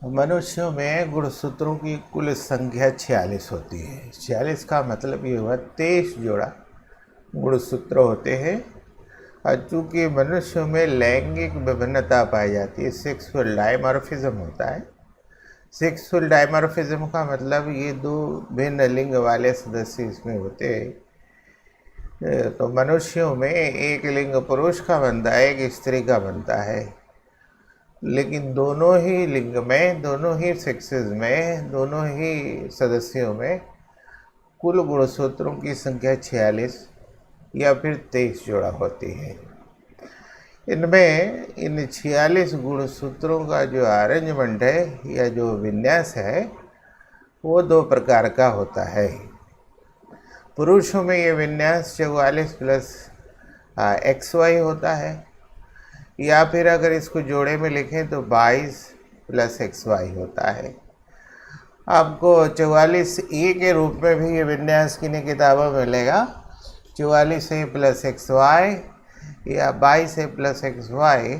मनुष्यों में गुणसूत्रों की कुल संख्या 46 होती है। 46 का मतलब ये हुआ 23 जोड़ा गुणसूत्र होते हैं। और चूँकि मनुष्यों में लैंगिक विभिन्नता पाई जाती है, सेक्सुअल डायमॉर्फिज्म होता है। सेक्सुअल डायमॉर्फिज्म का मतलब ये दो भिन्न लिंग वाले सदस्य इसमें होते हैं। तो मनुष्यों में एक लिंग पुरुष का बनता है, एक स्त्री का बनता है। लेकिन दोनों ही लिंग में, दोनों ही सेक्सेस में, दोनों ही सदस्यों में कुल गुणसूत्रों की संख्या 46 या फिर 23 जोड़ा होती है। इनमें इन 46 गुणसूत्रों का जो अरेंजमेंट है या जो विन्यास है वो दो प्रकार का होता है। पुरुषों में ये विन्यास 44 प्लस XY होता है, या फिर अगर इसको जोड़े में लिखें तो 22 प्लस XY होता है। आपको 44A के रूप में भी ये विन्यास किन्हीं किताबों में मिलेगा। 44A प्लस XY या 22A plus XY।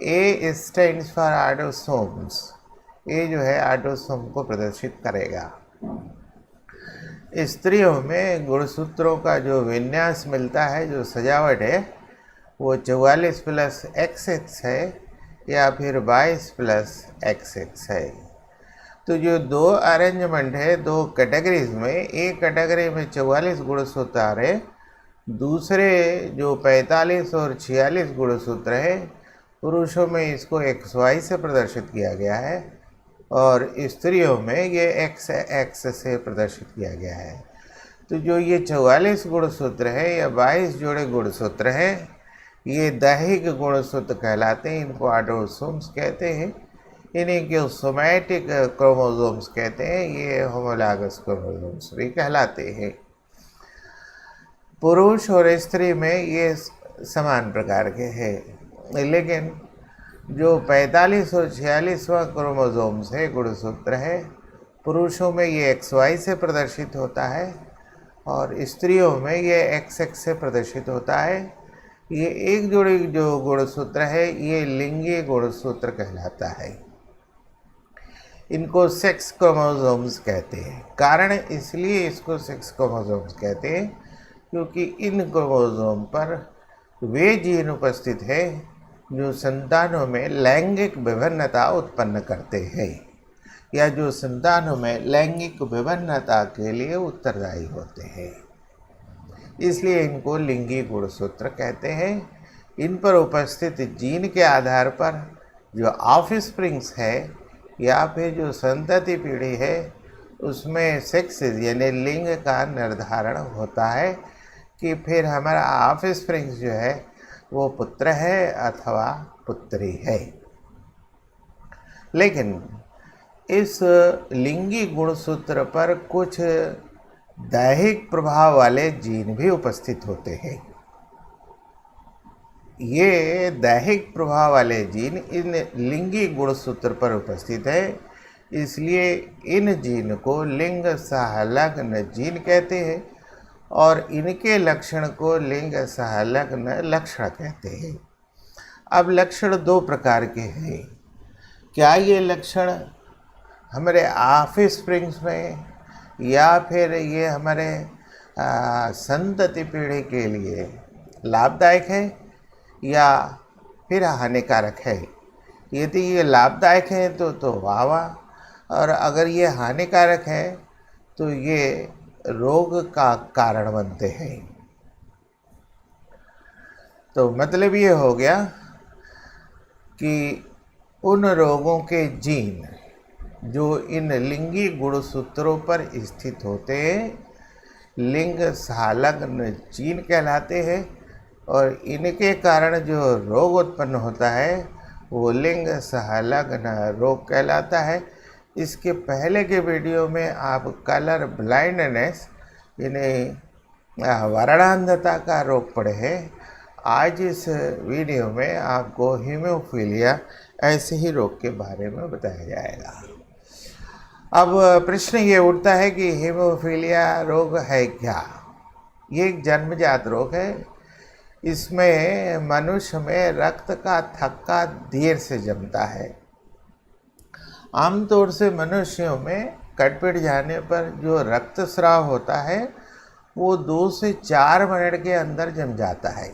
A stands for autosomes. A जो है ऑटोसोम को प्रदर्शित करेगा। स्त्रियों में गुणसूत्रों का जो विन्यास मिलता है, जो सजावट है, वो 44 प्लस XX है या फिर 22 प्लस XX है। तो जो दो अरेंजमेंट है दो कैटेगरीज में, एक कैटेगरी में 44 गुणसूत्र आ रहे, दूसरे जो 45 और 46 गुणसूत्र है, पुरुषों में इसको XY से प्रदर्शित किया गया है और स्त्रियों में ये XX से प्रदर्शित किया गया है। तो जो ये 44 गुणसूत्र है या 22 जोड़े गुणसूत्र हैं, ये दैहिक गुणसूत्र कहलाते हैं। इनको ऑटोसोम्स कहते हैं। इन्हीं के सोमैटिक क्रोमोसोम्स कहते हैं। ये होमोलॉगस क्रोमोसोम्स भी कहलाते हैं। पुरुष और स्त्री में ये समान प्रकार के हैं, लेकिन जो 45 और 46वां क्रोमोसोम्स है, गुणसूत्र है, पुरुषों में ये XY से प्रदर्शित होता है और स्त्रियों में ये XX से प्रदर्शित होता है। ये एक जोड़ी जो गुणसूत्र है ये लिंगी गुणसूत्र कहलाता है। इनको सेक्स क्रोमोसोम्स कहते हैं। कारण इसलिए इसको सेक्स क्रोमोसोम्स कहते हैं क्योंकि इन क्रोमोसोम पर वे जीन उपस्थित है जो संतानों में लैंगिक विभिन्नता उत्पन्न करते हैं या जो संतानों में लैंगिक विभिन्नता के लिए उत्तरदायी होते हैं। इसलिए इनको लिंगी गुणसूत्र कहते हैं। इन पर उपस्थित जीन के आधार पर जो ऑफस्प्रिंग्स है या फिर जो संतति पीढ़ी है, उसमें सेक्स यानी लिंग का निर्धारण होता है कि फिर हमारा ऑफस्प्रिंग्स जो है वो पुत्र है अथवा पुत्री है। लेकिन इस लिंगी गुणसूत्र पर कुछ दैहिक प्रभाव वाले जीन भी उपस्थित होते हैं। ये दैहिक प्रभाव वाले जीन इन लिंगी गुणसूत्र पर उपस्थित है, इसलिए इन जीन को लिंग सहलग्न जीन कहते हैं और इनके लक्षण को लिंग सहलग्न लक्षण कहते हैं। अब लक्षण दो प्रकार के हैं। क्या ये लक्षण हमारे ऑफस्प्रिंग्स में या फिर ये हमारे संतति पीढ़ी के लिए लाभदायक है या फिर हानिकारक है? यदि ये लाभदायक है तो वाह वाह, और अगर ये हानिकारक है तो ये रोग का कारण बनते हैं। तो मतलब ये हो गया कि उन रोगों के जीन जो इन लिंगी गुणसूत्रों पर स्थित होते हैं, लिंग सहलग्न जीन कहलाते हैं और इनके कारण जो रोग उत्पन्न होता है वो लिंग सहलग्न रोग कहलाता है। इसके पहले के वीडियो में आप कलर ब्लाइंडनेस यानी वर्णांधता का रोग पढ़े हैं। आज इस वीडियो में आपको हीमोफीलिया ऐसे ही रोग के बारे में बताया जाएगा। अब प्रश्न ये उठता है कि हीमोफीलिया रोग है क्या? ये एक जन्मजात रोग है। इसमें मनुष्य में रक्त का थक्का देर से जमता है। आमतौर से मनुष्यों में कटपीट जाने पर जो रक्तस्राव होता है वो 2 से 4 मिनट के अंदर जम जाता है,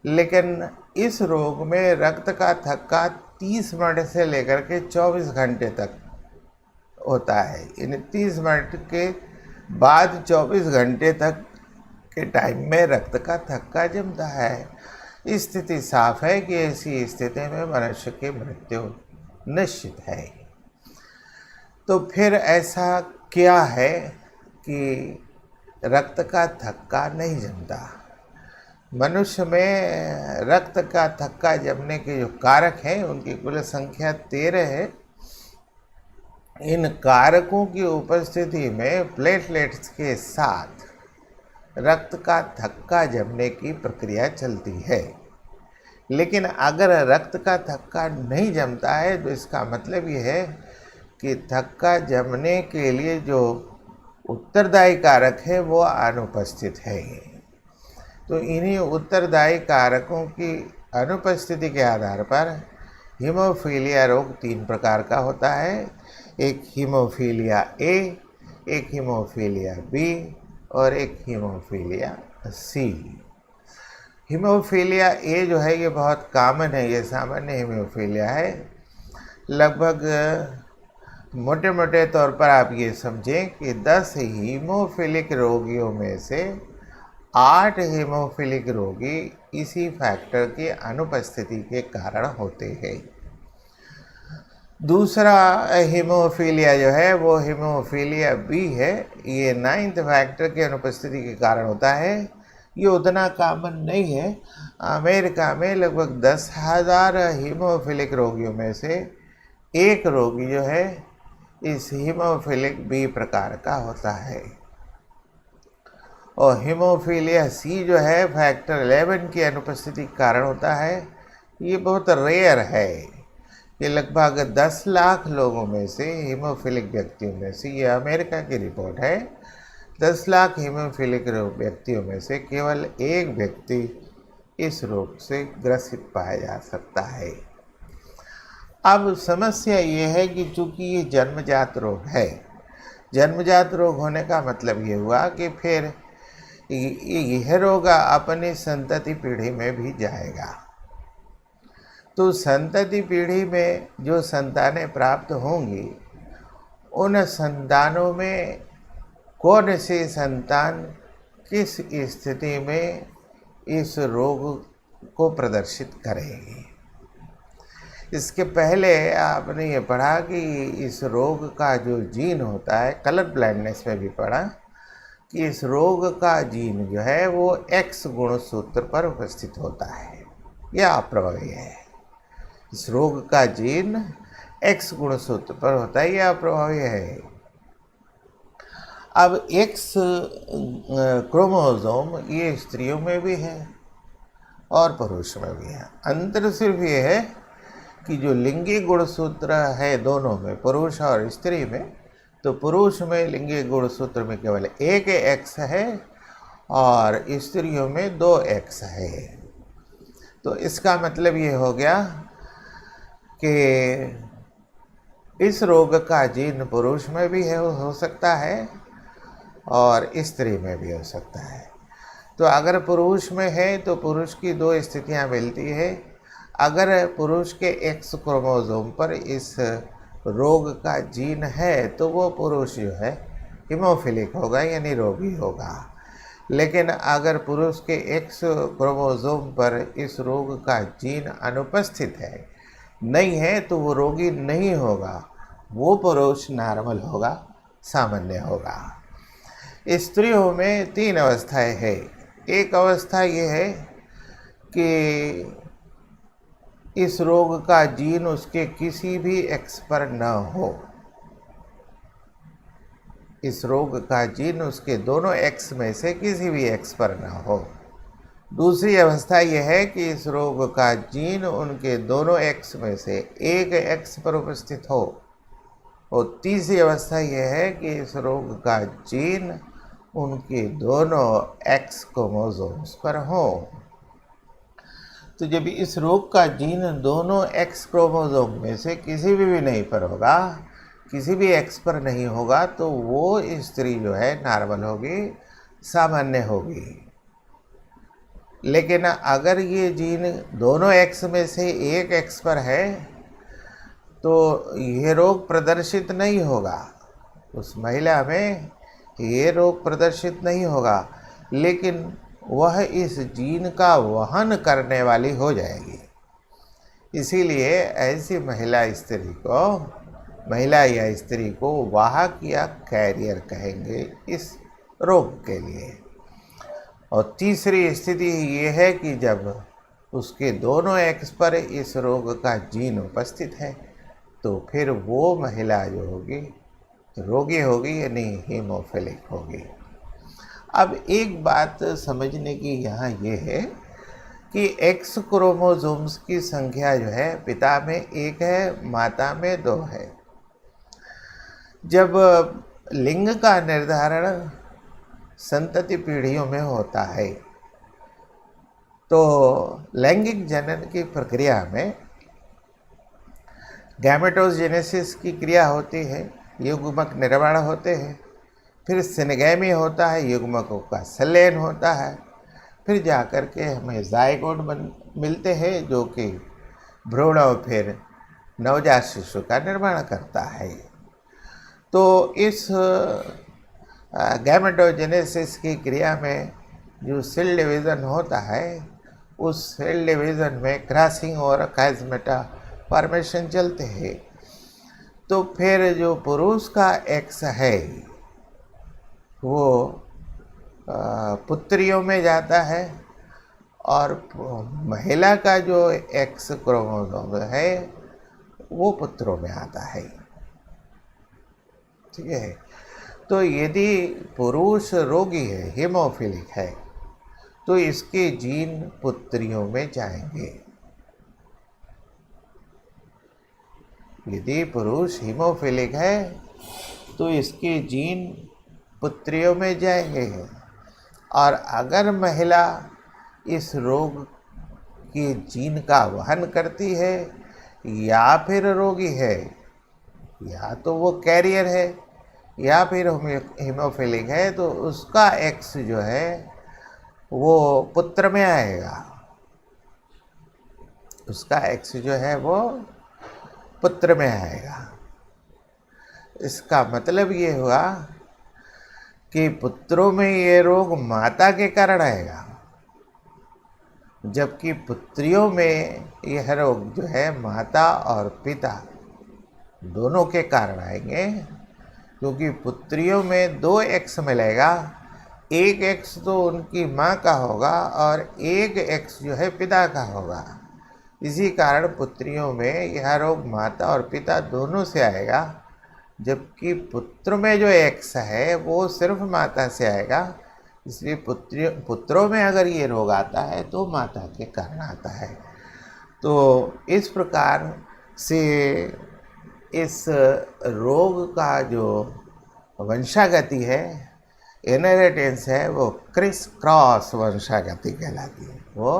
लेकिन इस रोग में रक्त का थक्का 30 मिनट से लेकर के 24 घंटे तक होता है। इन 30 मिनट के बाद 24 घंटे तक के टाइम में रक्त का थक्का जमता है। स्थिति साफ है कि ऐसी स्थिति में मनुष्य की मृत्यु निश्चित है। तो फिर ऐसा क्या है कि रक्त का थक्का नहीं जमता? मनुष्य में रक्त का थक्का जमने के जो कारक हैं उनकी कुल संख्या 13 है। इन कारकों की उपस्थिति में प्लेटलेट्स के साथ रक्त का थक्का जमने की प्रक्रिया चलती है। लेकिन अगर रक्त का थक्का नहीं जमता है तो इसका मतलब ये है कि थक्का जमने के लिए जो उत्तरदायी कारक है वो अनुपस्थित है। तो इन्हीं उत्तरदायी कारकों की अनुपस्थिति के आधार पर हीमोफीलिया रोग 3 प्रकार का होता है। एक हीमोफीलिया ए, एक हीमोफीलिया बी और एक हीमोफीलिया सी। हीमोफीलिया ए जो है ये बहुत कॉमन है, ये सामान्य हीमोफीलिया है। लगभग मोटे मोटे तौर पर आप ये समझें कि 10 हीमोफिलिक रोगियों में से 8 हीमोफिलिक रोगी इसी फैक्टर की अनुपस्थिति के कारण होते हैं। दूसरा हीमोफीलिया जो है वो हीमोफीलिया बी है। ये 9th फैक्टर की अनुपस्थिति के कारण होता है। ये उतना कॉमन नहीं है। अमेरिका में लगभग 10,000 हीमोफिलिक रोगियों में से एक रोगी जो है इस हीमोफिलिक बी प्रकार का होता है। और हीमोफीलिया सी जो है फैक्टर 11 की अनुपस्थिति के कारण होता है। ये बहुत रेयर है। ये लगभग 10 लाख लोगों में से हीमोफिलिक व्यक्तियों में से, ये अमेरिका की रिपोर्ट है, 10 लाख हीमोफिलिक व्यक्तियों में से केवल एक व्यक्ति इस रोग से ग्रसित पाया जा सकता है। अब समस्या ये है कि चूंकि ये जन्मजात रोग है, जन्मजात रोग होने का मतलब ये हुआ कि फिर यह रोग अपनी संतति पीढ़ी में भी जाएगा। तो संतति पीढ़ी में जो संतानें प्राप्त होंगी उन संतानों में कौन सी संतान किस स्थिति में इस रोग को प्रदर्शित करेगी। इसके पहले आपने ये पढ़ा कि इस रोग का जो जीन होता है, कलर ब्लाइंडनेस में भी पढ़ा कि इस रोग का जीन जो है वो X गुणसूत्र पर उपस्थित होता है। यह अप्रभावी है। इस रोग का जीन X गुणसूत्र पर होता है, यह अप्रभावी है। अब X क्रोमोसोम ये स्त्रियों में भी है और पुरुष में भी है। अंतर सिर्फ ये है कि जो लिंगी गुणसूत्र है दोनों में, पुरुष और स्त्री में, तो पुरुष में लिंगी गुणसूत्र में केवल एक X है और स्त्रियों में 2 X है। तो इसका मतलब ये हो गया कि इस रोग का जीन पुरुष में भी है, हो सकता है और स्त्री में भी हो सकता है। तो अगर पुरुष में है तो पुरुष की 2 स्थितियां मिलती है। अगर पुरुष के X क्रोमोसोम पर इस रोग का जीन है तो वो पुरुष जो है हीमोफिलिक होगा, यानी रोगी होगा। लेकिन अगर पुरुष के X क्रोमोसोम पर इस रोग का जीन अनुपस्थित है, नहीं है, तो वो रोगी नहीं होगा, वो पुरुष नॉर्मल होगा, सामान्य होगा। स्त्रियों में 3 अवस्थाएं हैं। एक अवस्था ये है कि इस रोग का जीन उसके किसी भी X पर न हो, इस रोग का जीन उसके दोनों X में से किसी भी X पर न हो। दूसरी अवस्था यह है कि इस रोग का जीन उनके दोनों X में से एक X पर उपस्थित हो। और तीसरी अवस्था यह है कि इस रोग का जीन उनके दोनों X क्रोमोसोम्स पर हो। तो जब इस रोग का जीन दोनों एक्स क्रोमोसोम में से किसी भी नहीं पर होगा, किसी भी एक्स पर नहीं होगा, तो वो स्त्री जो है नॉर्मल होगी, सामान्य होगी। लेकिन अगर ये जीन दोनों एक्स में से एक एक्स पर है तो ये रोग प्रदर्शित नहीं होगा, उस महिला में ये रोग प्रदर्शित नहीं होगा, लेकिन वह इस जीन का वहन करने वाली हो जाएगी। इसीलिए ऐसी महिला या स्त्री को वाहक या कैरियर कहेंगे इस रोग के लिए। और तीसरी स्थिति ये है कि जब उसके दोनों एक्स पर इस रोग का जीन उपस्थित है तो फिर वो महिला जो होगी रोगी होगी, यानी हीमोफिलिक होगी। अब एक बात समझने की यहाँ ये है कि एक्स क्रोमोसोम्स की संख्या जो है पिता में 1 है, माता में 2 है। जब लिंग का निर्धारण संतति पीढ़ियों में होता है तो लैंगिक जनन की प्रक्रिया में गैमेटोजेनेसिस की क्रिया होती है, युग्मक निर्माण होते हैं, फिर सिनगैमी होता है, युग्मकों का संलयन होता है, फिर जाकर के हमें जायगोट मिलते हैं जो कि भ्रूण और फिर नवजात शिशु का निर्माण करता है। तो इस गैमेटोजेनेसिस की क्रिया में जो सेल डिवीज़न होता है, उस सेल डिवीज़न में क्रॉसिंग और काइज़मेटा फॉर्मेशन चलते हैं। तो फिर जो पुरुष का एक्स है वो पुत्रियों में जाता है और महिला का जो एक्स क्रोमोसोम है वो पुत्रों में आता है। ठीक है। तो यदि पुरुष रोगी है, हीमोफिलिक है, तो इसके जीन पुत्रियों में जाएंगे। यदि पुरुष हीमोफिलिक है तो इसके जीन पुत्रियों में जाएंगे। और अगर महिला इस रोग के जीन का वहन करती है या फिर रोगी है, या तो वो कैरियर है या फिर हीमोफिलिक है, तो उसका एक्स जो है वो पुत्र में आएगा। उसका एक्स जो है वो पुत्र में आएगा। इसका मतलब ये हुआ कि पुत्रों में ये रोग माता के कारण आएगा, जबकि पुत्रियों में यह रोग जो है माता और पिता दोनों के कारण आएंगे। क्योंकि पुत्रियों में 2 एक्स मिलेगा, एक एक्स तो उनकी माँ का होगा और एक एक्स जो है पिता का होगा। इसी कारण पुत्रियों में यह रोग माता और पिता दोनों से आएगा, जबकि पुत्र में जो एक्स है वो सिर्फ माता से आएगा। इसलिए पुत्रों में अगर ये रोग आता है तो माता के कारण आता है। तो इस प्रकार से इस रोग का जो वंशागति है, इनहेरिटेंस है, वो क्रिस क्रॉस वंशागति कहलाती है। वो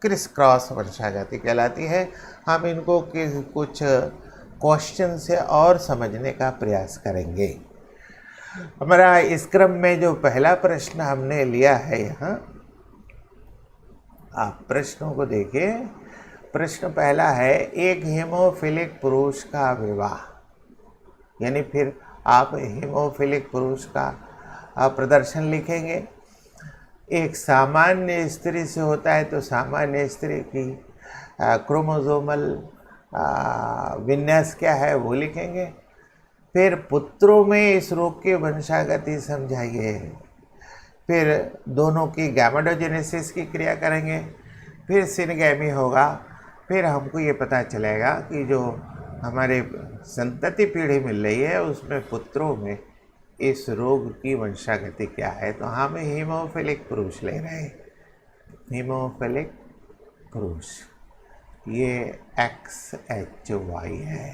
क्रिस क्रॉस वंशागति कहलाती है। हम इनको कुछ क्वेश्चन से और समझने का प्रयास करेंगे। हमारा इस क्रम में जो पहला प्रश्न हमने लिया है, यहाँ आप प्रश्नों को देखिए। प्रश्न पहला है, एक हीमोफिलिक पुरुष का विवाह, यानी फिर आप हीमोफिलिक पुरुष का प्रदर्शन लिखेंगे। एक सामान्य स्त्री से होता है तो सामान्य स्त्री की क्रोमोसोमल विन्यास क्या है वो लिखेंगे। फिर पुत्रों में इस रोग की वंशागति समझाइए। फिर दोनों की गैमेटोजेनेसिस की क्रिया करेंगे। फिर सिनगैमी होगा। फिर हमको ये पता चलेगा कि जो हमारे संतति पीढ़ी मिल रही है उसमें पुत्रों में इस रोग की वंशागति क्या है। तो हम हीमोफिलिक पुरुष ले रहे हैं। हीमोफिलिक पुरुष ये XHY है।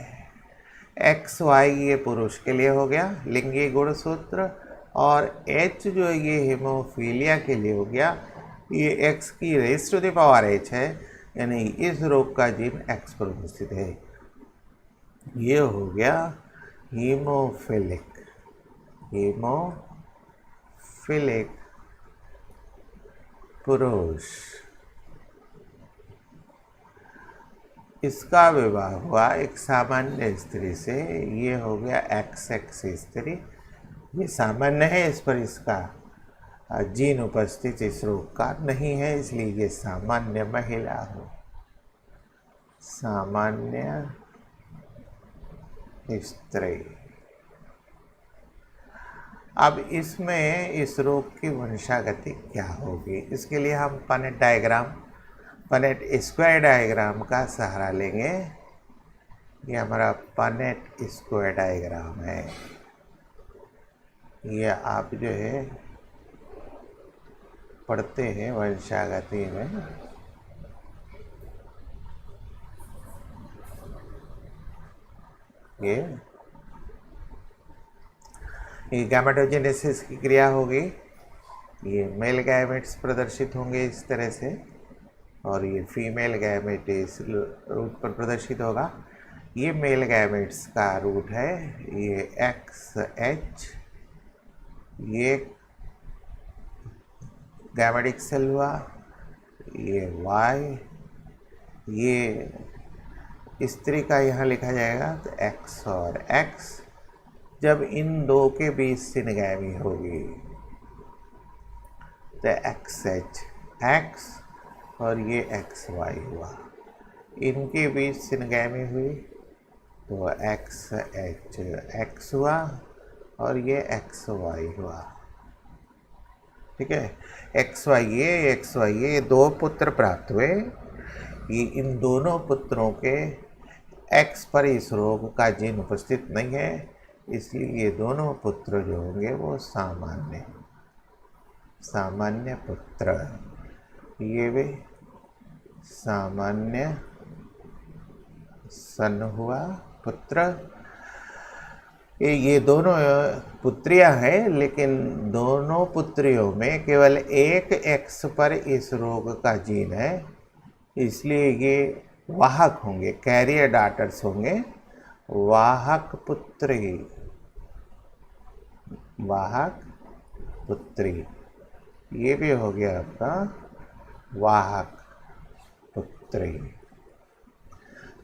XY ये पुरुष के लिए हो गया लिंगी गुणसूत्र, और H जो ये हीमोफीलिया के लिए हो गया। ये X की raise to the power H है, यानी इस रोग का जीन एक्स पर उपस्थित है। ये हो गया हीमोफिलिक पुरुष। इसका विवाह हुआ एक सामान्य स्त्री से। ये हो गया XX स्त्री। ये सामान्य है, इस पर इसका जीन उपस्थित इस रोग का नहीं है, इसलिए ये सामान्य महिला हो, सामान्य स्त्री। अब इसमें इस रोग की वंशागति क्या होगी, इसके लिए हम पनेट स्क्वायर डायग्राम का सहारा लेंगे। ये हमारा पनेट स्क्वायर डायग्राम है। ये आप जो है पढ़ते हैं वंशागति में। ये गैमेटोजेनेसिस की क्रिया होगी। ये मेल गैमेट्स प्रदर्शित होंगे इस तरह से, और ये फीमेल गैमेट इस रूट पर प्रदर्शित होगा। ये मेल गैमेट्स का रूट है, ये XH, ये गैमेटिक सेल हुआ, ये Y, ये स्त्री का यहाँ लिखा जाएगा तो X और X। जब इन दो के बीच सिनगैमी होगी तो XH X और ये XY हुआ। इनके बीच सिनगैमी हुई तो XH X हुआ और ये XY हुआ। ठीक है, XY ये दो पुत्र प्राप्त हुए। ये इन दोनों पुत्रों के X पर इस रोग का जीन उपस्थित नहीं है, इसलिए ये दोनों पुत्र जो होंगे वो सामान्य पुत्र। ये भी सामान्य सन हुआ पुत्र। ये दोनों पुत्रियां हैं, लेकिन दोनों पुत्रियों में केवल एक X पर इस रोग का जीन है, इसलिए ये वाहक होंगे, कैरियर डॉटर्स होंगे, वाहक पुत्री। ये भी हो गया आपका वाहक पुत्री।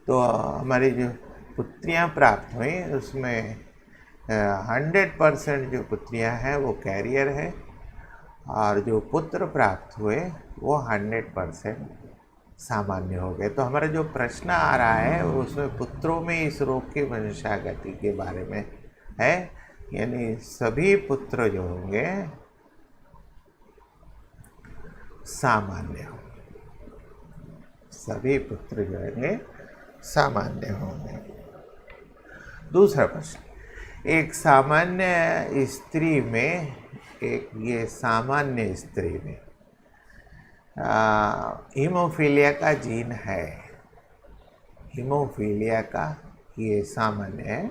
तो हमारी जो पुत्रियां प्राप्त हुई उसमें 100% जो पुत्रियां हैं वो कैरियर है, और जो पुत्र प्राप्त हुए वो 100% सामान्य हो गए। तो हमारा जो प्रश्न आ रहा है उसमें पुत्रों में इस रोग की वंशागति के बारे में है, यानी सभी पुत्र जो होंगे सामान्य होंगे, सभी पुत्र जो होंगे सामान्य होंगे। दूसरा प्रश्न, एक सामान्य स्त्री में, ये सामान्य स्त्री में हीमोफीलिया का जीन है। हीमोफीलिया का ये सामान्य है।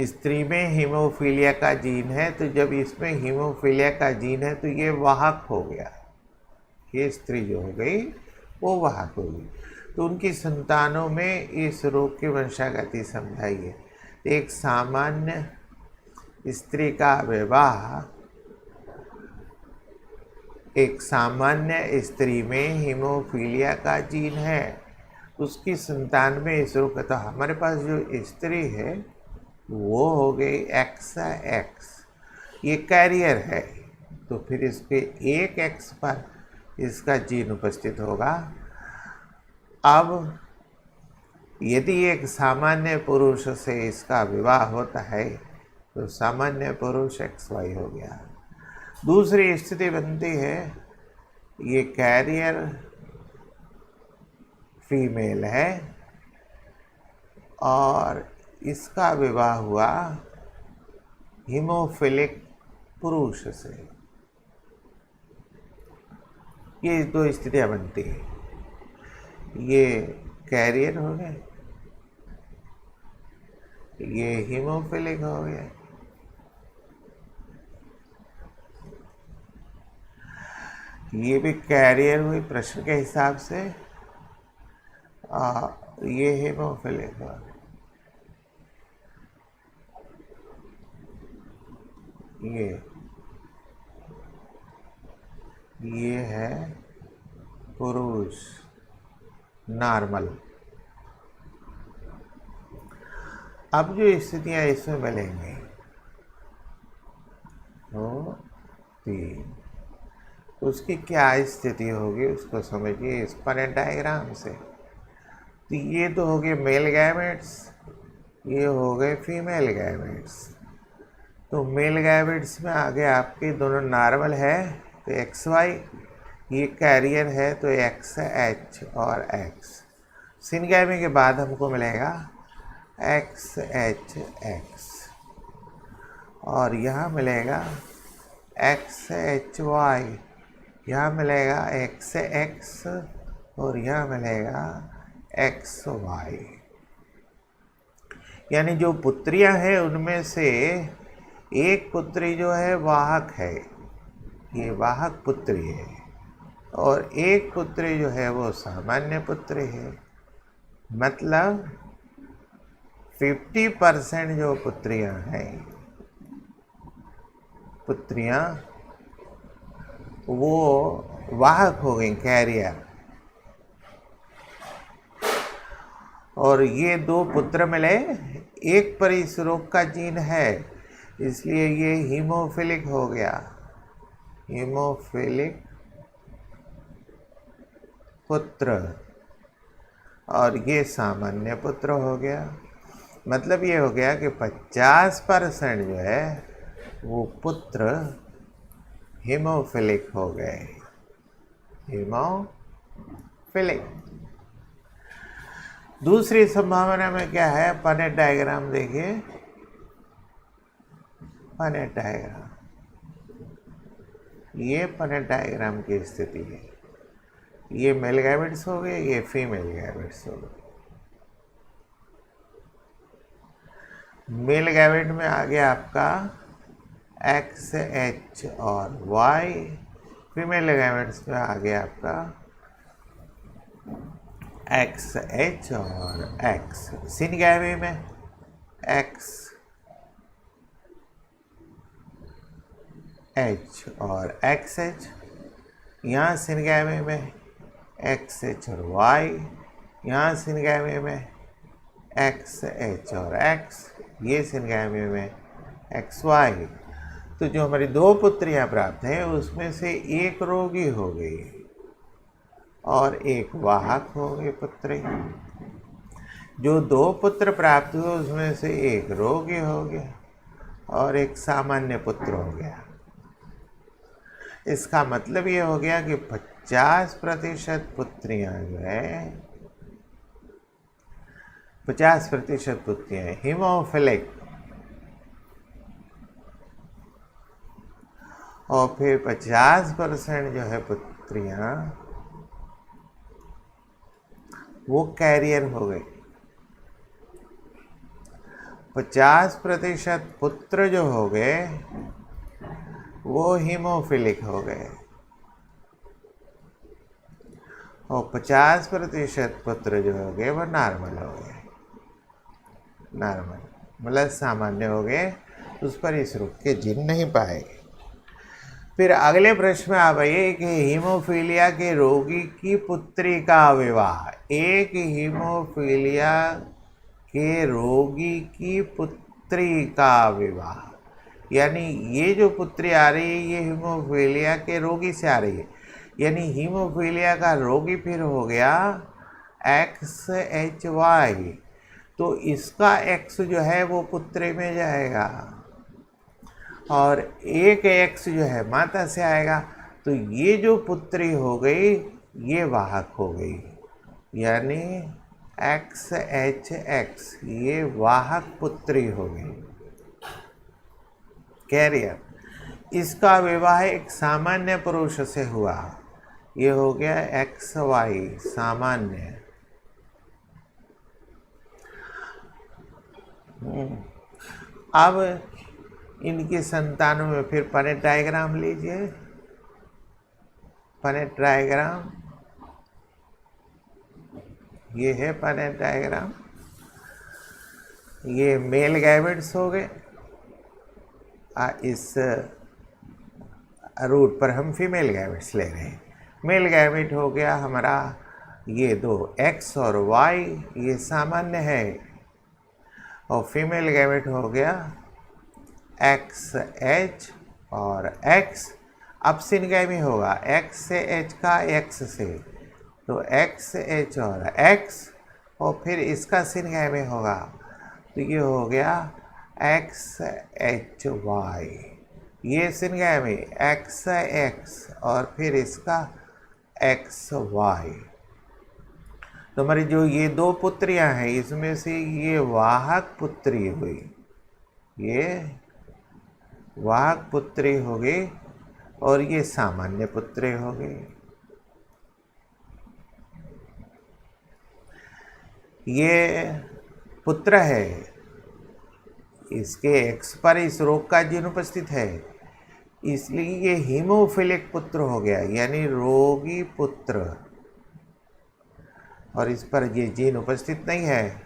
स्त्री में हीमोफीलिया का जीन है, तो जब इसमें हीमोफीलिया का जीन है तो ये वाहक हो गया। ये स्त्री जो हो गई वो वाहक होगी, तो उनकी संतानों में इस रोग की वंशागति समझाइए। एक सामान्य स्त्री का विवाह, एक सामान्य स्त्री में हीमोफीलिया का जीन है, उसकी संतान में इस रोग का, तो हमारे पास जो स्त्री है वो हो गई XX, ये कैरियर है, तो फिर इसके एक X पर इसका जीन उपस्थित होगा। अब यदि एक सामान्य पुरुष से इसका विवाह होता है तो सामान्य पुरुष XY हो गया। दूसरी स्थिति बनती है, ये कैरियर फीमेल है और इसका विवाह हुआ हीमोफिलिक पुरुष से। ये दो स्थितियां बनती है, ये कैरियर हो गए, ये हीमोफिलिक हो गए। ये भी कैरियर हुई प्रश्न के हिसाब से। ये हीमोफिलिक, ये है पुरुष नॉर्मल। अब जो स्थितियां इसमें मिलेंगी तो 3, उसकी क्या स्थिति होगी उसको समझिए इस पनेट डायग्राम से। तो ये तो हो गए मेल गैमेट्स, ये हो गए फीमेल गैमेट्स। तो मेल गैमेट्स में आगे आपके दोनों नॉर्मल है तो XY, ये कैरियर है तो XH और X। सिनगैमी के बाद हमको मिलेगा XHX और यहाँ मिलेगा XHY, यहाँ मिलेगा XX और यहाँ मिलेगा XY। यानी जो पुत्रियां हैं उनमें से एक पुत्री जो है वाहक है, ये वाहक पुत्री है, और एक पुत्री जो है वो सामान्य पुत्री है। मतलब 50% जो पुत्रियां हैं, पुत्रियां वो वाहक हो गई, कैरियर। और ये 2 पुत्र मिले, एक पर इस रोग का जीन है, इसलिए ये हीमोफिलिक हो गया, हीमोफिलिक पुत्र, और ये सामान्य पुत्र हो गया। मतलब ये हो गया कि 50% जो है वो पुत्र हीमोफिलिक हो गए, हीमोफिलिक। दूसरी संभावना में क्या है, पनेट डायग्राम देखिए, पनेट डायग्राम, ये पनेट डायग्राम की स्थिति है। ये मेल गैमेट्स हो गए, ये फीमेल गैमेट्स हो गए। मेल गैमेट में आ गया आपका XH और Y, फीमेल गैमेट्स में आ गया आपका XH और X। सिनगैमी में XH और XH, यहाँ सिनगैमी में XH और Y, यहाँ सिनगैमी में XH और X, ये सिनगैमी में XY। तो जो हमारी 2 पुत्रियां प्राप्त हैं उसमें से एक रोगी हो गई और एक वाहक हो गई पुत्री। जो 2 पुत्र प्राप्त हुए उसमें से एक रोगी हो गया और एक सामान्य पुत्र हो गया। इसका मतलब ये हो गया कि 50% पुत्रियां जो है, 50% पुत्रियां हीमोफिलिक, और फिर 50% जो है पुत्रियां वो कैरियर हो गई। 50% पुत्र जो हो गए वो हीमोफिलिक हो गए, और 50% पुत्र जो हो गए वो नॉर्मल हो गए, नॉर्मल मतलब सामान्य हो गए, उस पर इस रोग के जीन नहीं पाए। फिर अगले प्रश्न में आप आइए कि हीमोफीलिया के रोगी की पुत्री का विवाह। एक हीमोफीलिया के रोगी की पुत्री का विवाह, यानी ये जो पुत्री आ रही है ये हीमोफीलिया के रोगी से आ रही है, यानी हीमोफीलिया का रोगी फिर हो गया XHY। तो इसका X जो है वो पुत्री में जाएगा और एक X जो है माता से आएगा। तो ये जो पुत्री हो गई ये वाहक हो गई, यानी XHX, ये वाहक पुत्री हो गई, कैरियर। इसका विवाह एक सामान्य पुरुष से हुआ, ये हो गया XY, सामान्य। अब इनकी संतानों में फिर पनेट डायग्राम लीजिए। पनेट डायग्राम, ये है पनेट डायग्राम। ये मेल गैमेट्स हो गए, इस रूट पर हम फीमेल गैमेट्स ले रहे हैं। मेल गैमेट हो गया हमारा ये दो x और y, ये सामान्य है, और फीमेल गैमेट हो गया XH और X। अब सिनगैमी होगा X से H का X से, तो XH और X, और फिर इसका सिनगैमी होगा, तो ये हो गया XHY। ये सिनगैमी XX और फिर इसका XY। तो हमारी जो ये दो पुत्रियां हैं, इसमें से ये वाहक पुत्री हुई, ये वाहक पुत्री हो गई, और ये सामान्य पुत्री हो गई। ये पुत्र है, इसके एक्स पर इस रोग का जीन उपस्थित है, इसलिए ये हीमोफिलिक पुत्र हो गया, यानी रोगी पुत्र, और इस पर ये जीन उपस्थित नहीं है,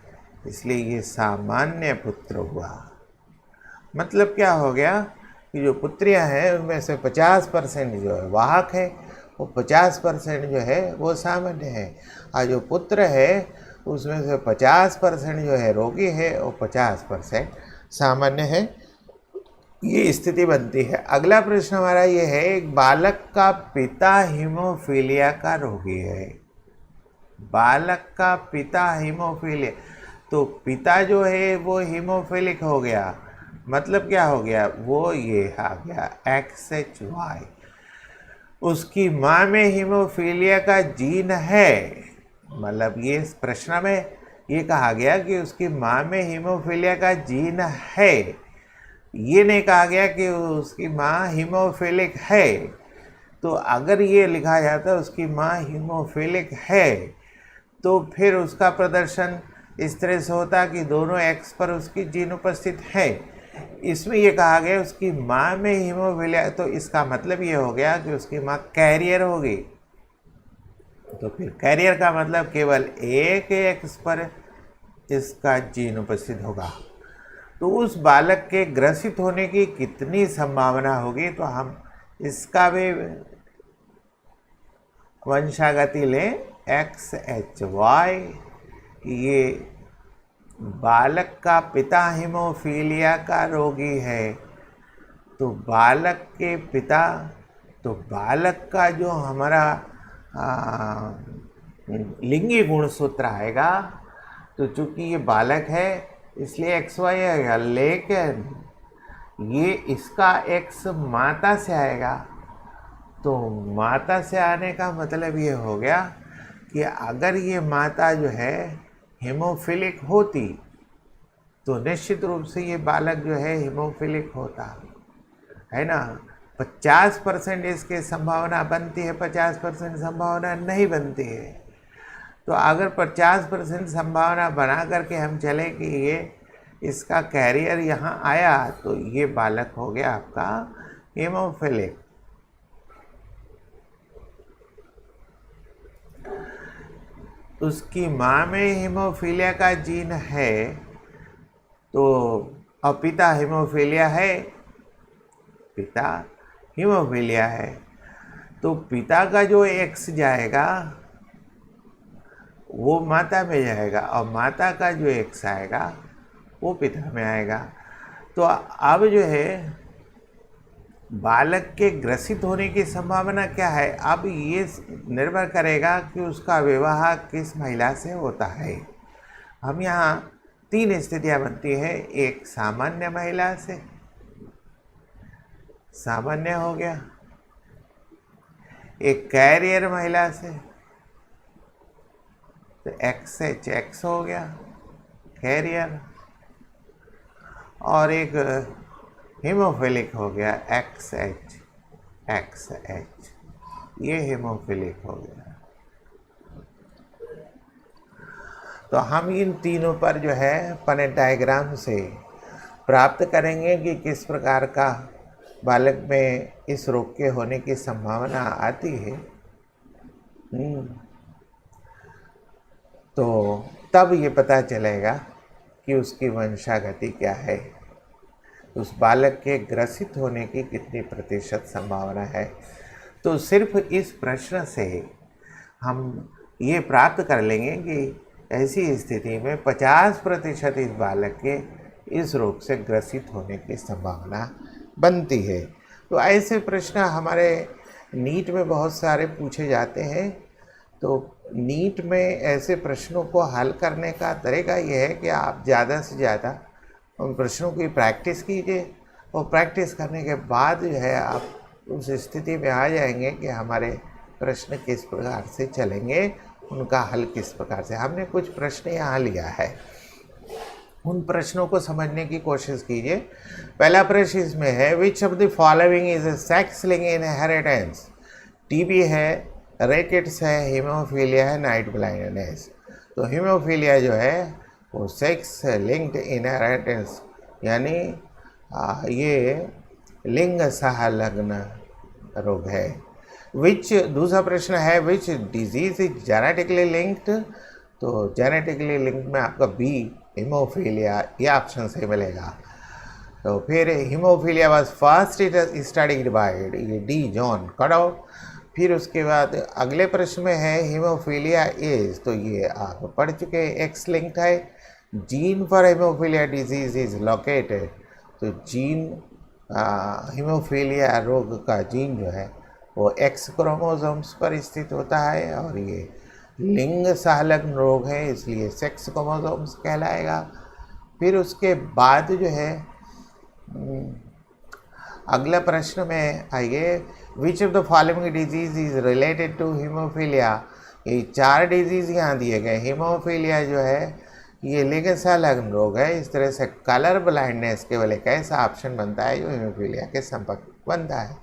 इसलिए ये सामान्य पुत्र हुआ। मतलब क्या हो गया कि जो पुत्रियां हैं उनमें से 50% जो है वाहक है, वो 50% जो है वो सामान्य है, और जो पुत्र है उसमें से 50% जो है रोगी है और 50% सामान्य है। ये स्थिति बनती है। अगला प्रश्न हमारा ये है, एक बालक का पिता हीमोफीलिया का रोगी है। बालक का पिता हीमोफीलिया, तो पिता जो है वो हीमोफिलिक हो गया, मतलब क्या हो गया, वो ये आ गया XHY। उसकी माँ में हीमोफीलिया का जीन है, मतलब ये इस प्रश्न में ये कहा गया कि उसकी माँ में हीमोफीलिया का जीन है, ये नहीं कहा गया कि उसकी माँ हीमोफिलिक है। तो अगर ये लिखा जाता उसकी माँ हीमोफिलिक है, तो फिर उसका प्रदर्शन इस तरह से होता कि दोनों एक्स पर उसकी जीन उपस्थित है। इसमें ये कहा गया उसकी माँ में हीमोफीलिया, तो इसका मतलब ये हो गया कि उसकी माँ कैरियर होगी। तो फिर कैरियर का मतलब केवल एक एक्स पर इसका जीन उपस्थित होगा। तो उस बालक के ग्रसित होने की कितनी संभावना होगी, तो हम इसका भी वंशागति लें XHY। ये बालक का पिता हीमोफीलिया का रोगी है, तो बालक के पिता, तो बालक का जो हमारा लिंगी गुणसूत्र आएगा, तो चूंकि ये बालक है इसलिए XY आएगा, लेकिन ये इसका X माता से आएगा। तो माता से आने का मतलब ये हो गया कि अगर ये माता जो है हीमोफिलिक होती तो निश्चित रूप से ये बालक जो है हीमोफिलिक होता है ना। 50% इसके संभावना बनती है, 50% संभावना नहीं बनती है। तो अगर 50% संभावना बना करके हम चले कि ये इसका कैरियर यहाँ आया, तो ये बालक हो गया आपका हीमोफिलिक। उसकी माँ में हीमोफीलिया का जीन है, तो और पिता हीमोफीलिया है, पिता हीमोफीलिया है, तो पिता का जो एक्स जाएगा वो माता में जाएगा, और माता का जो एक्स आएगा वो पिता में आएगा। तो अब जो है बालक के ग्रसित होने की संभावना क्या है, अब ये निर्भर करेगा कि उसका विवाह किस महिला से होता है। हम यहाँ 3 स्थितियाँ बनती है, एक सामान्य महिला से, सामान्य हो गया, एक कैरियर महिला से, तो XH हो गया कैरियर, और एक हीमोफिलिक हो गया XH, ये हीमोफिलिक हो गया। तो हम इन तीनों पर जो है पनेट डायग्राम से प्राप्त करेंगे कि किस प्रकार का बालक में इस रोग के होने की संभावना आती है। हम्म, तो तब ये पता चलेगा कि उसकी वंशागति क्या है, उस बालक के ग्रसित होने की कितनी प्रतिशत संभावना है। तो सिर्फ इस प्रश्न से हम ये प्राप्त कर लेंगे कि ऐसी स्थिति में 50% इस बालक के इस रोग से ग्रसित होने की संभावना बनती है। तो ऐसे प्रश्न हमारे नीट में बहुत सारे पूछे जाते हैं। तो नीट में ऐसे प्रश्नों को हल करने का तरीका यह है कि आप ज़्यादा से ज़्यादा उन प्रश्नों की प्रैक्टिस कीजिए, और प्रैक्टिस करने के बाद जो है आप उस स्थिति में आ जाएंगे कि हमारे प्रश्न किस प्रकार से चलेंगे, उनका हल किस प्रकार से। हमने कुछ प्रश्न यहाँ लिया है, उन प्रश्नों को समझने की कोशिश कीजिए। पहला प्रश्न इसमें है, which of the following is a sex linked inheritance. TB है, रैकेट्स है, हीमोफीलिया है, नाइट ब्लाइंडनेस। तो हीमोफीलिया जो है वो सेक्स लिंक्ड इनहेरिटेंस यानी ये लिंग सहलग्न रोग है। विच, दूसरा प्रश्न है, which disease is genetically linked. तो जेनेटिकली लिंक्ड में आपका बी हीमोफीलिया, ये ऑप्शन से मिलेगा। तो फिर haemophilia was first studied by, ये डी जॉन कड़ाउट। फिर उसके बाद अगले प्रश्न में है हीमोफीलिया एज, तो ये आप पढ़ चुके हैं, एक्स लिंक्ड है। Gene for haemophilia disease is located, तो जीन हीमोफीलिया रोग का जीन जो है वो एक्स क्रोमोसोम्स पर स्थित होता है, और ये लिंग सहलग्न रोग है इसलिए सेक्स क्रोमोसोम्स कहलाएगा। फिर उसके बाद जो है अगला प्रश्न में आइए, which of the following disease is related to haemophilia. ये 4 डिजीज यहाँ दिए गए। हीमोफीलिया जो है ये लिंग सहलग्न रोग है, इस तरह से कलर ब्लाइंडनेस केवल एक ऐसा ऑप्शन बनता है जो हीमोफीलिया के संपर्क बनता है।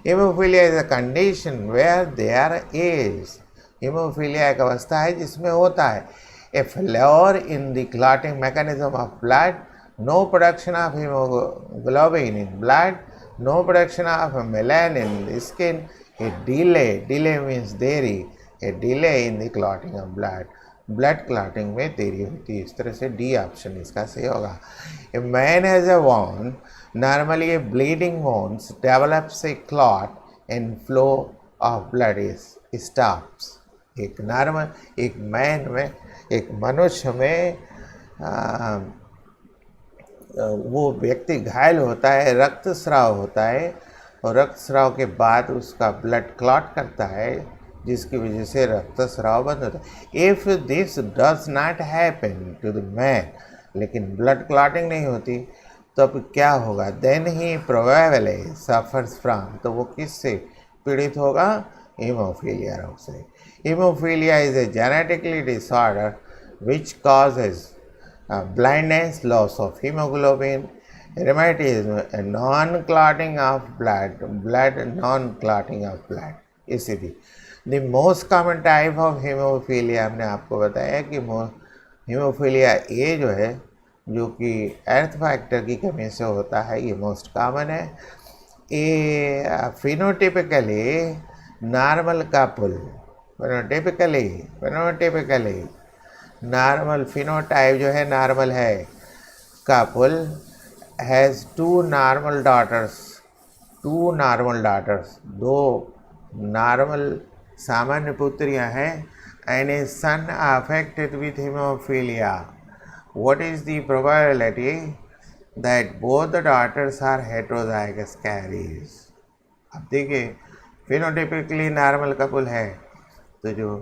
Haemophilia is a condition where there is, haemophilia एक अवस्था है जिसमें होता है a flaw in the clotting mechanism of blood, no production of haemoglobin in blood, no production of melanin in the skin, a delay means देरी, a delay in the clotting of blood, blood clotting में देरी होती है। इस तरह से D option इसका सही होगा। ए मैन हैज अ वोन, normally A bleeding वोन्स develops A clot and flow of blood is stops. एक नॉर्मल, एक मैन में, एक मनुष्य में वो व्यक्ति घायल होता है, रक्तस्राव होता है, और रक्तस्राव के बाद उसका ब्लड क्लॉट करता है जिसकी वजह से रक्तस्राव बंद होता है। If this does not happen to the man, लेकिन ब्लड क्लॉटिंग नहीं होती, तब क्या होगा, then he probably suffers from, तो वो किससे पीड़ित होगा, हीमोफीलिया रोग से। Haemophilia is a genetically disorder which causes blindness, loss of hemoglobin, rheumatism, non-clotting of blood, non-clotting of blood, इसीलिए the most common type of hemophilia हमने आपको बताया कि हीमोफीलिया ए जो है, जो कि अर्थ फैक्टर की कमी से होता है, ये मोस्ट कॉमन है। A phenotypically normal couple, phenotypically normal, phenotype जो है नॉर्मल है, couple has 2 normal daughters, 2 normal daughters, 2 normal सामान्य पुत्रियां हैं, and a son affected with haemophilia. What is the probability that both the daughters are heterozygous carriers. अब देखिए, फिनोटाइपिकली normal couple है, तो जो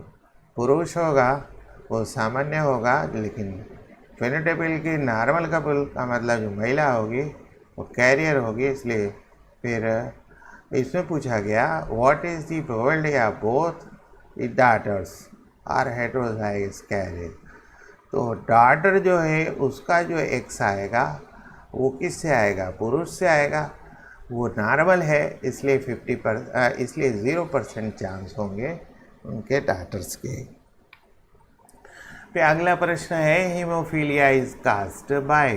पुरुष होगा वो सामान्य होगा, लेकिन फेनोटाइपिकली नॉर्मल कपल का मतलब जो महिला होगी वो कैरियर होगी। इसलिए फिर इसमें पूछा गया, what is the probability of both the daughters are heterozygous carrier. तो डॉटर जो है उसका जो एक्स आएगा वो किससे आएगा, पुरुष से आएगा, वो नॉर्मल है, इसलिए 0% चांस होंगे उनके डॉटर्स के। फिर अगला प्रश्न है, हीमोफीलिया इज कास्ड बाय,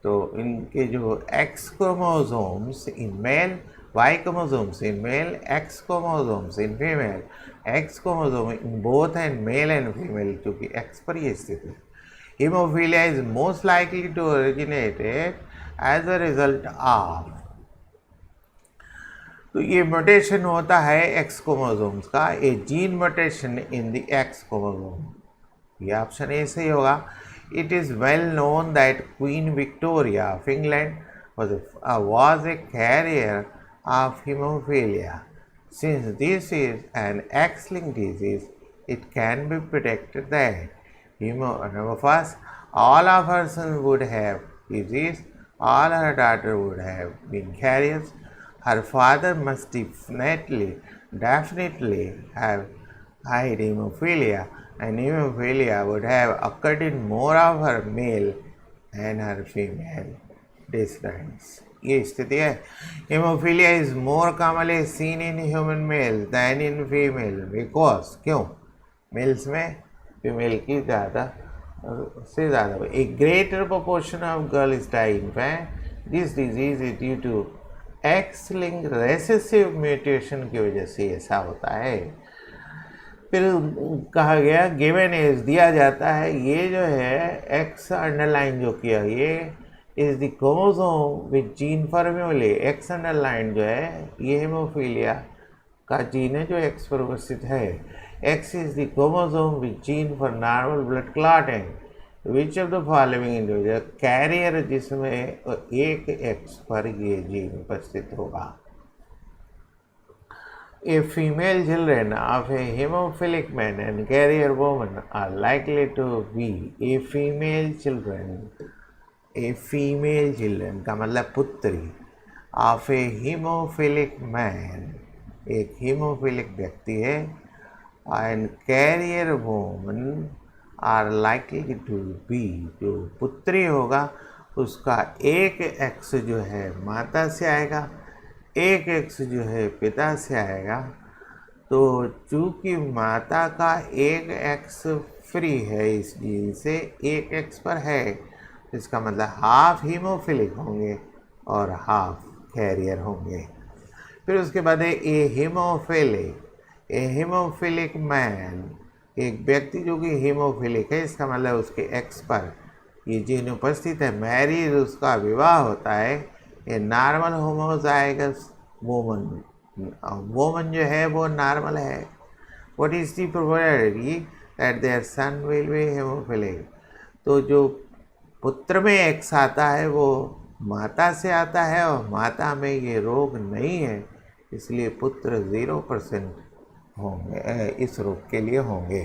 तो इनके जो X chromosomes in male Y chromosomes in male, X chromosomes in female, X chromosome in both and male and female, क्योंकि X पर ये स्थित है. Hemophilia is most likely to originate as a result of, तो ये mutation होता है X chromosomes का, a gene mutation in the X chromosome. ये ऑप्शन ए सही होगा. It is well known that Queen Victoria of England was a carrier of hemophilia. Since this is an X-linked disease, it can be predicted that first, all of her sons would have disease, all her daughters would have been carriers. Her father must definitely have had hemophilia, and hemophilia would have occurred in more of her male and her female descendants. ये स्थिति है. Haemophilia is more commonly seen in human male than in female because, क्यों males में female की ज़्यादा से ज़्यादा. A greater proportion of girls die in fact. This disease is due to X linked recessive mutation की वजह से ऐसा होता है. फिर कहा गया गिवन एज दिया जाता है, ये जो है एक्स अंडरलाइन जो किया, ये is the chromosome with gene for haemophilia. X underline जो है ये हेमोफीलिया का जीन है जो एक्स पर उपस्थित है. X is the chromosome with gene for normal blood clotting. Which of the following individual carrier जिसमें एक एक्स पर ये जीन उपस्थित होगा. A female children of a hemophilic man and carrier woman are likely to be a female children का मतलब पुत्री of a hemophilic man, एक hemophilic व्यक्ति है, and carrier woman are likely to be, जो पुत्री होगा उसका एक एक्स जो है माता से आएगा, एक एक्स जो है पिता से आएगा. तो चूँकि माता का एक एक्स फ्री है इस जीन से, एक एक्स पर है, इसका मतलब हाफ हीमोफिलिक होंगे और हाफ कैरियर होंगे. फिर उसके बाद है ए हीमोफिलिक मैन, एक व्यक्ति जो कि हीमोफिलिक है, इसका मतलब उसके एक्स पर ये जीन उपस्थित है. मैरिज, उसका विवाह होता है. ये नॉर्मल होमोजाइगस वोमन जो है वो नॉर्मल है. What is the probability that their son will be haemophilic. तो जो पुत्र में एक्स आता है वो माता से आता है और माता में ये रोग नहीं है, इसलिए पुत्र 0% होंगे, इस रोग के लिए होंगे.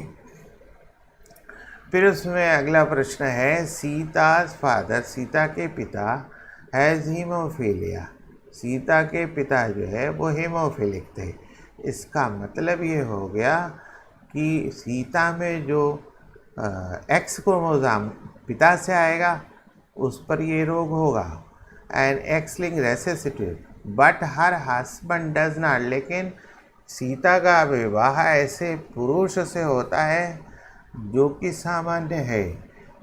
फिर उसमें अगला प्रश्न है सीता's फादर, सीता के पिता हैज़ हीमोफीलिया. सीता के पिता जो है वो हीमोफिलिक थे. इसका मतलब ये हो गया कि सीता में जो एक्स क्रोमोसोम पिता से आएगा उस पर ये रोग होगा. And X link recessive but her husband does not. लेकिन सीता का विवाह ऐसे पुरुष से होता है जो कि सामान्य है.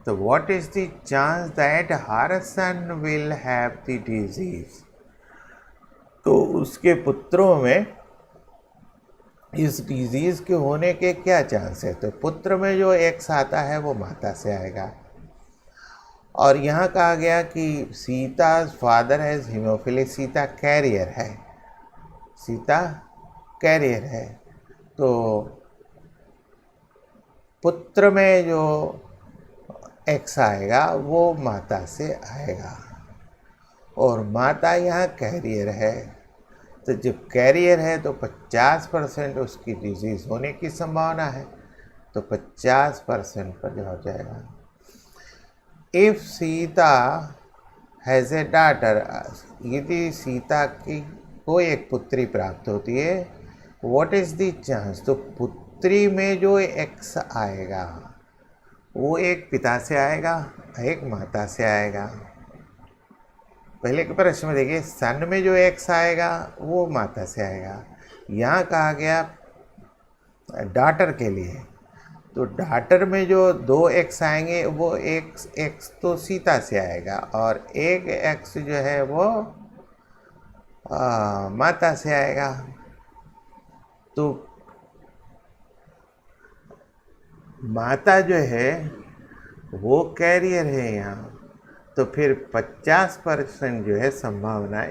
तो what is the chance that her son will have the disease. तो उसके पुत्रों में इस डिजीज़ के होने के क्या चांस है. तो पुत्र में जो एक्स आता है वो माता से आएगा. और यहाँ कहा गया कि सीता फादर है हीमोफिलिक, सीता कैरियर है, सीता कैरियर है. तो पुत्र में जो एक्स आएगा वो माता से आएगा और माता यहाँ कैरियर है. तो जब कैरियर है तो 50% उसकी डिजीज़ होने की संभावना है. तो 50% पर जो हो जाएगा. If Sita has a daughter, यदि सीता की को एक पुत्री प्राप्त होती है, व्हाट इज़ द चांस. तो पुत्री में जो एक्स आएगा वो एक पिता से आएगा, एक माता से आएगा. पहले के प्रश्न में देखिए सन में जो एक्स आएगा वो माता से आएगा. यहाँ कहा गया डॉटर के लिए, तो डॉटर में जो 2 एक्स आएंगे वो एक एक्स तो सीता से आएगा और एक एक्स जो है वो माता से आएगा। तो माता जो है वो कैरियर है यहाँ, तो फिर 50% जो है संभावना,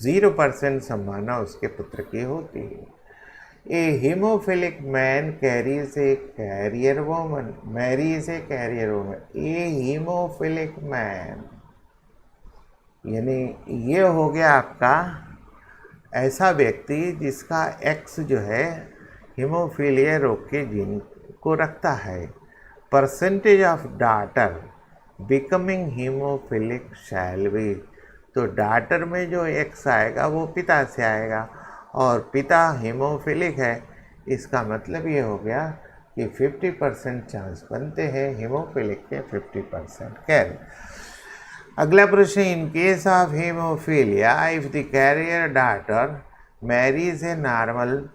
0% संभावना उसके पुत्र की होती है। A haemophilic man carries a carrier woman, marries a carrier woman. A haemophilic man यानी ये हो गया आपका ऐसा व्यक्ति जिसका एक्स जो है हीमोफीलिया रोग के जीन को रखता है। Percentage of daughter becoming haemophilic shall be, तो डाटर में जो एक्स आएगा वो पिता से आएगा, और पिता हीमोफिलिक है, इसका मतलब ये हो गया कि 50% चांस बनते हैं हीमोफिलिक के 50% कैरियर। अगला प्रश्न, in case of haemophilia if the carrier daughter marries a normal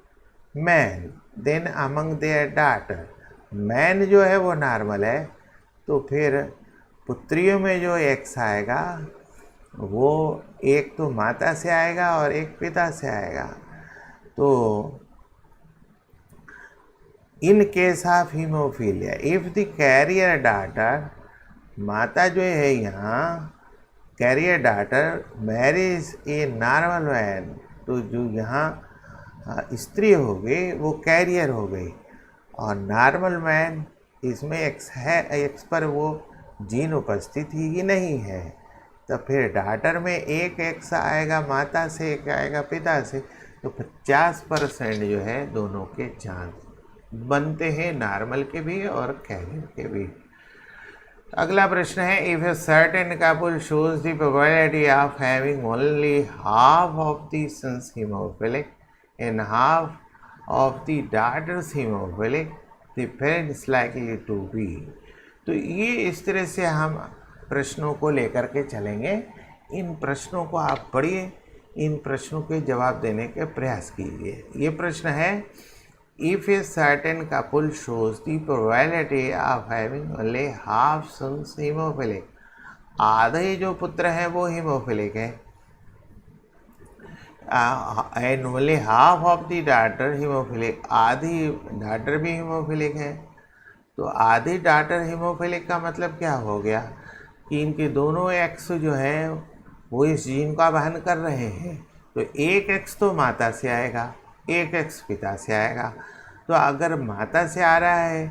man then among their daughter, man जो है वो नॉर्मल है, तो फिर पुत्रियों में जो एक्स आएगा वो एक तो माता से आएगा और एक पिता से आएगा। तो in case of haemophilia if the carrier daughter, माता जो है यहाँ carrier daughter marriage a normal man, तो जो यहाँ स्त्री हो गई वो कैरियर हो गई, और नॉर्मल मैन इसमें एक्स है, एक्स पर वो जीन उपस्थित ही नहीं है, तो फिर डाटर में एक एक्स आएगा माता से, एक आएगा पिता से, तो 50% जो है दोनों के चांस बनते हैं, नॉर्मल के भी और कैरियर के भी। अगला प्रश्न है, if a certain couple shows the probability of having only half of the sons haemophilic and half of the daughters haemophilic, the parents likely to be. तो ये इस तरह से हम प्रश्नों को लेकर के चलेंगे। इन प्रश्नों को आप पढ़िए, इन प्रश्नों के जवाब देने के प्रयास कीजिए। ये प्रश्न है, if a certain couple shows the probability of having only half sons haemophilic, आधे जो पुत्र हैं वो हीमोफिलिक है, and only half of the daughter haemophilic, आधी डॉटर भी हीमोफिलिक है। तो आधी डॉटर हीमोफिलिक का मतलब क्या हो गया कि इनके दोनों एक्स जो है वो इस जीन का वहन कर रहे हैं, तो एक एक्स तो माता से आएगा, एक एक्स पिता से आएगा। तो अगर माता से आ रहा है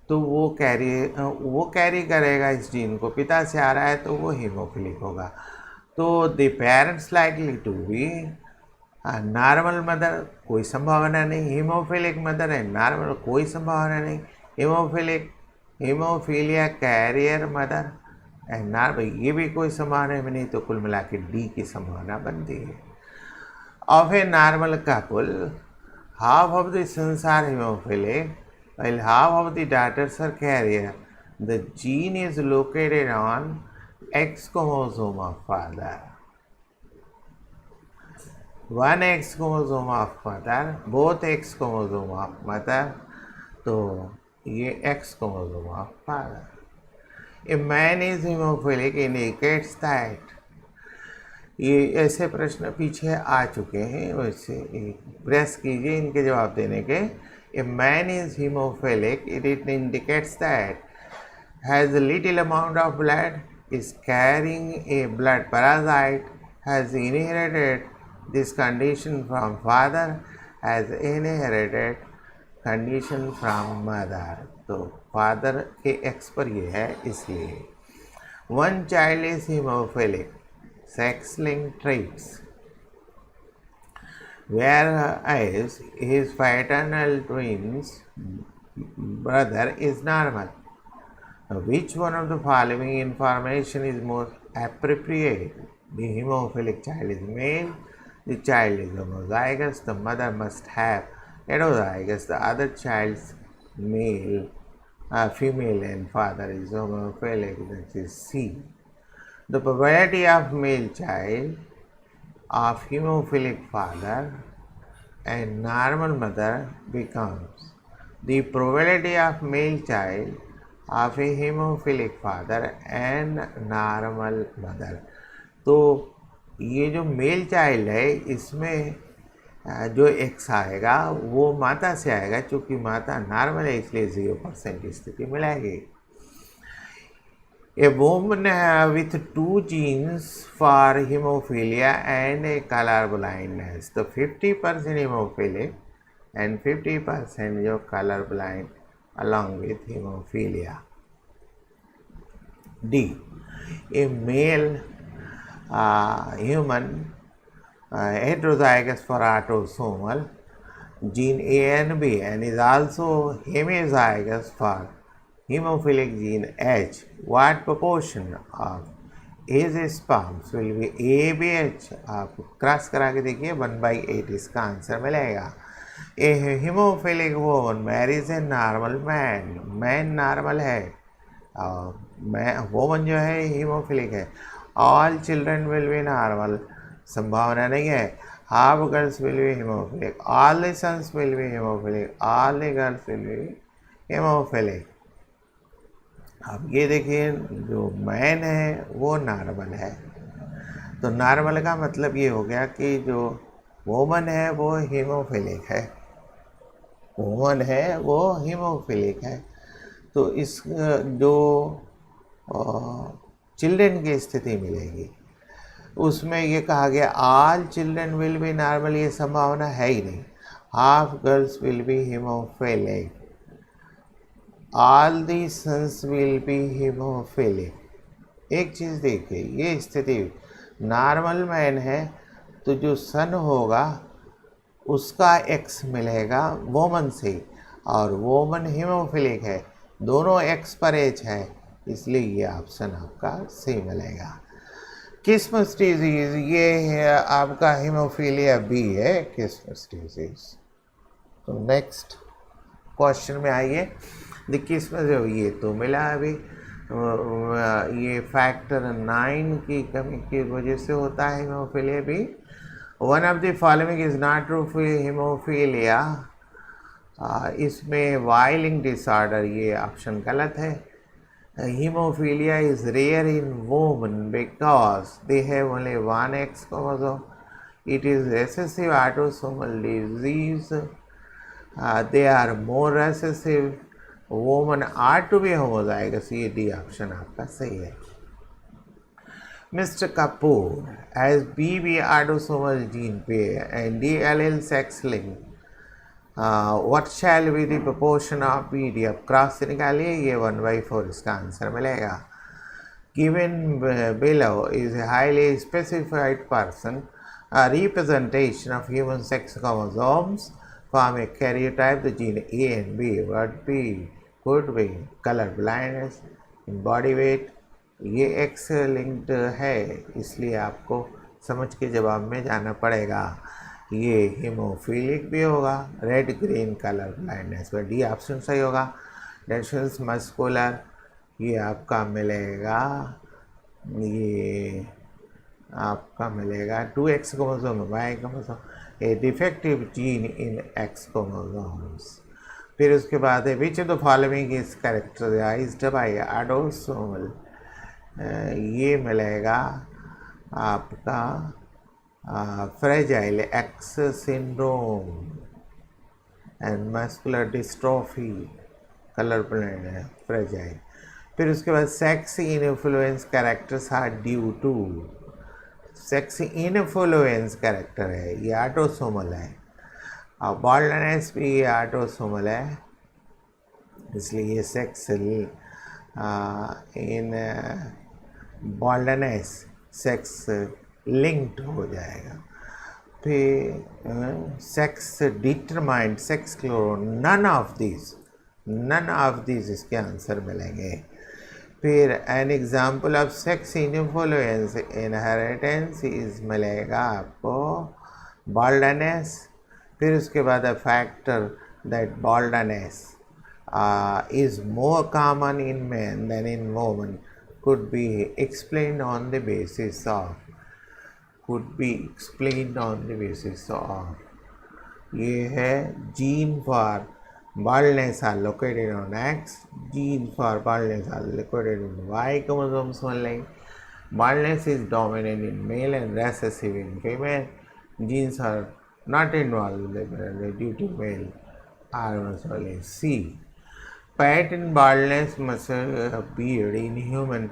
तो वो कैरी करेगा इस जीन को, पिता से आ रहा है तो वो हीमोफिलिक होगा। तो the parents likely to be normal mother, कोई संभावना नहीं, हीमोफिलिक मदर है, नॉर्मल कोई संभावना नहीं, haemophilia carrier mother and normal, ये भी कोई संभावना नहीं, तो कुल मिला के डी की संभावना बनती है। Of a normal couple half of the sons are haemophilic while half of the daughters are carrier, the gene is located on X chromosome of father. One X chromosome of mother, both X chromosome of mother, तो ये X chromosome of father. A man is hemophilic indicates that, ये ऐसे प्रश्न पीछे आ चुके हैं, वैसे प्रयास कीजिए इनके जवाब देने के। A man is hemophilic, it indicates that has a little amount of blood, is carrying a blood parasite, has inherited this condition from father, has inherited condition from mother। तो father के X पर ये है इसलिए। One child is hemophilic, sex-linked traits, whereas his fraternal twins brother is normal. Which one of the following information is most appropriate? The hemophilic child is male, the child is homozygous, the mother must have heterozygous, the other child's female and father is homophilic, that is C. The probability of male child of hemophilic father and normal mother becomes the probability of male child of a hemophilic father and normal mother। तो ये जो male child है इसमें जो x आएगा वो माता से आएगा, क्योंकि माता नॉर्मल है इसलिए 0% स्थिति मिलेगी। A woman with 2 genes for hemophilia and a color blindness, तो 50% hemophilic and 50% जो color blind along with hemophilia. D. A male human heterozygous for autosomal gene A and B and is also homozygous for hemophilic gene H. What proportion of his sperms will be ABH? आप cross करा के देखिए 1/8 इसका answer मिलेगा। A haemophilic woman marries a normal man, man normal है और woman जो है हीमोफिलिक है। All children will be normal, संभावना नहीं है। Half girls will be haemophilic, all the sons will be haemophilic, all the girls will be haemophilic. अब ये देखिए जो मैन है वो नॉर्मल है, तो नॉर्मल का मतलब ये हो गया कि जो वोमन है वो हीमोफिलिक है, वोमन है वो हीमोफिलिक है। तो इस जो चिल्ड्रन की स्थिति मिलेगी उसमें ये कहा गया all children will be normal, ये संभावना है ही नहीं। Half girls will be haemophilic, all the sons will be haemophilic. एक चीज़ देखिए, ये स्थिति नॉर्मल मैन है तो जो सन होगा उसका एक्स मिलेगा वोमन से, और वोमन हीमोफिलिक है, दोनों एक्स पर एच है, इसलिए ये ऑप्शन आपका सही मिलेगा। किस्मस डिजीज ये है आपका हीमोफीलिया बी है, किस्मस डिजीज। तो नेक्स्ट क्वेश्चन में आइए। द किस्मस ये तो मिला अभी, ये फैक्टर 9 की कमी की वजह से होता है haemophilia B. One of the following is not true for haemophilia, इसमें वाइलिंग डिसऑर्डर ये ऑप्शन गलत है। Haemophilia is rare in women because they have only one X chromosome, it is recessive autosomal disease, they are more recessive, women are to be homozygous, ये D option आपका सही है। Mr. Kapoor has BB autosomal gene pair and D allele sex link. What shall be the proportion of BD? अब cross से निकालिए, ये 1/4 इसका answer मिलेगा। Given below is a highly specified person, a representation of human sex chromosomes form a karyotype, the gene A and B. What B could be color blindness, body weight, ये x linked है इसलिए आपको समझ के जवाब में जाना पड़ेगा। ये हीमोफिलिक भी होगा, रेड ग्रीन कलर ब्लाइंडनेस पर डी ऑप्शन सही होगा। डेंशल्स मस्कुलर ये आपका मिलेगा, ये आपका मिलेगा 2x chromosome y chromosome, a defective gene in x chromosomes. फिर उसके बाद है which of the following is characterised by autosomal, ये मिलेगा आपका fragile X syndrome and muscular dystrophy, colour blind है फ्रेजाइल। फिर उसके बाद sex influence characters are due to, sex influence character है ये ऑटोसोमल है, और बॉल्डनेस भी ये ऑटोसोमल है, इसलिए ये sex in baldness sex linked हो जाएगा। फिर सेक्स डिटरमाइंड सेक्स क्लोरो, नन ऑफ दिस इसके आंसर मिलेंगे। फिर an example of sex influence inheritance is मिलेगा आपको बॉल्डनेस। फिर उसके बाद a factor that baldness is more common in men than in women could be explained on the basis of ये है gene for baldness are located on X, gene for baldness are located in Y chromosomes only, baldness is dominant in male and recessive in female. Genes are not involved due to male hormonal. C. Pattern baldness must appear in human.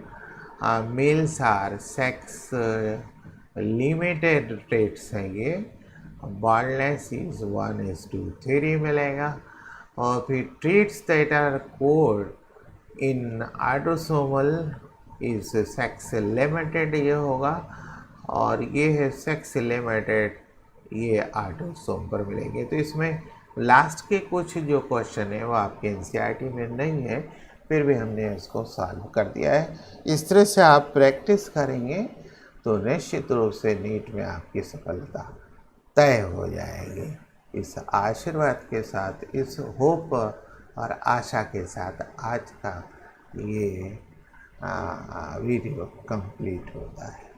Males are sex limited traits हैं ये. Baldness is 1:3 मिलेगा. और फिर traits that are core in autosomal is sex limited ये होगा. और ये है सेक्स लिमिटेड, ये ऑटोसोम पर मिलेंगे. तो इसमें लास्ट के कुछ जो क्वेश्चन है वो आपके एनसीईआरटी में नहीं है, फिर भी हमने इसको सॉल्व कर दिया है. इस तरह से आप प्रैक्टिस करेंगे तो निश्चित रूप से नीट में आपकी सफलता तय हो जाएगी. इस आशीर्वाद के साथ, इस होप और आशा के साथ आज का ये वीडियो कंप्लीट होता है.